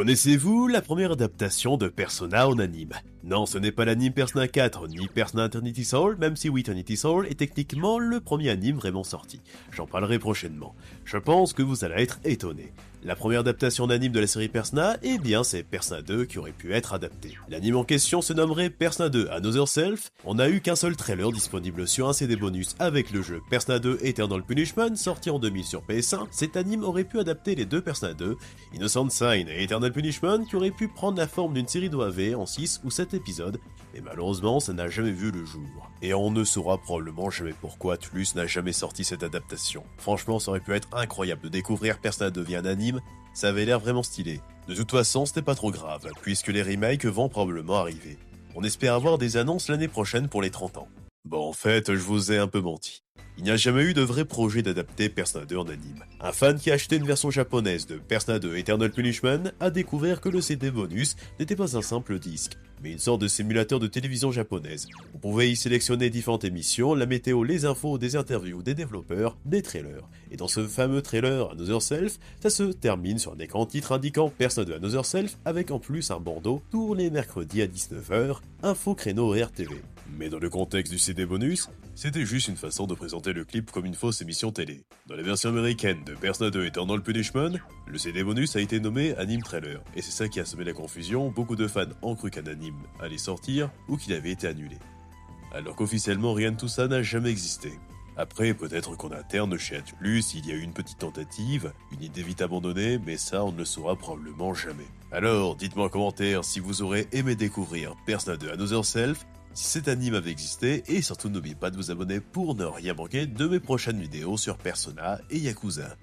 Connaissez-vous la première adaptation de Persona en anime? Non, ce n'est pas l'anime Persona 4, ni Persona Eternity Soul, même si oui, Eternity Soul est techniquement le premier anime vraiment sorti. J'en parlerai prochainement. Je pense que vous allez être étonnés. La première adaptation d'anime de la série Persona, eh bien c'est Persona 2 qui aurait pu être adapté. L'anime en question se nommerait Persona 2 Another Self. On n'a eu qu'un seul trailer disponible sur un CD bonus avec le jeu Persona 2 Eternal Punishment, sorti en 2000 sur PS1. Cet anime aurait pu adapter les deux Persona 2, Innocent Sign et Eternal Punishment, qui auraient pu prendre la forme d'une série d'OAV en 6 ou 7 épisodes, mais malheureusement ça n'a jamais vu le jour. Et on ne saura probablement jamais pourquoi Atlus n'a jamais sorti cette adaptation. Franchement, ça aurait pu être incroyable de découvrir Persona 2 via un anime, ça avait l'air vraiment stylé. De toute façon, c'était pas trop grave, puisque les remakes vont probablement arriver. On espère avoir des annonces l'année prochaine pour les 30 ans. Bon, en fait, je vous ai un peu menti. Il n'y a jamais eu de vrai projet d'adapter Persona 2 en anime. Un fan qui a acheté une version japonaise de Persona 2 Eternal Punishment a découvert que le CD bonus n'était pas un simple disque, mais une sorte de simulateur de télévision japonaise. On pouvait y sélectionner différentes émissions, la météo, les infos, des interviews, des développeurs, des trailers. Et dans ce fameux trailer Another Self, ça se termine sur un écran titre indiquant Persona 2 Another Self, avec en plus un bandeau tous les mercredis à 19h, info créneau horaire TV. Mais dans le contexte du CD bonus, c'était juste une façon de présenter le clip comme une fausse émission télé. Dans la version américaine de Persona 2 Eternal Punishment, le CD bonus a été nommé Anime Trailer, et c'est ça qui a semé la confusion, beaucoup de fans ont cru qu'un anime allait sortir ou qu'il avait été annulé. Alors qu'officiellement rien de tout ça n'a jamais existé. Après, peut-être qu'en interne chez Atlus, il y a eu une petite tentative, une idée vite abandonnée, mais ça on ne le saura probablement jamais. Alors, dites-moi en commentaire si vous aurez aimé découvrir Persona 2 Another Self, si cet anime avait existé, et surtout n'oubliez pas de vous abonner pour ne rien manquer de mes prochaines vidéos sur Persona et Yakuza.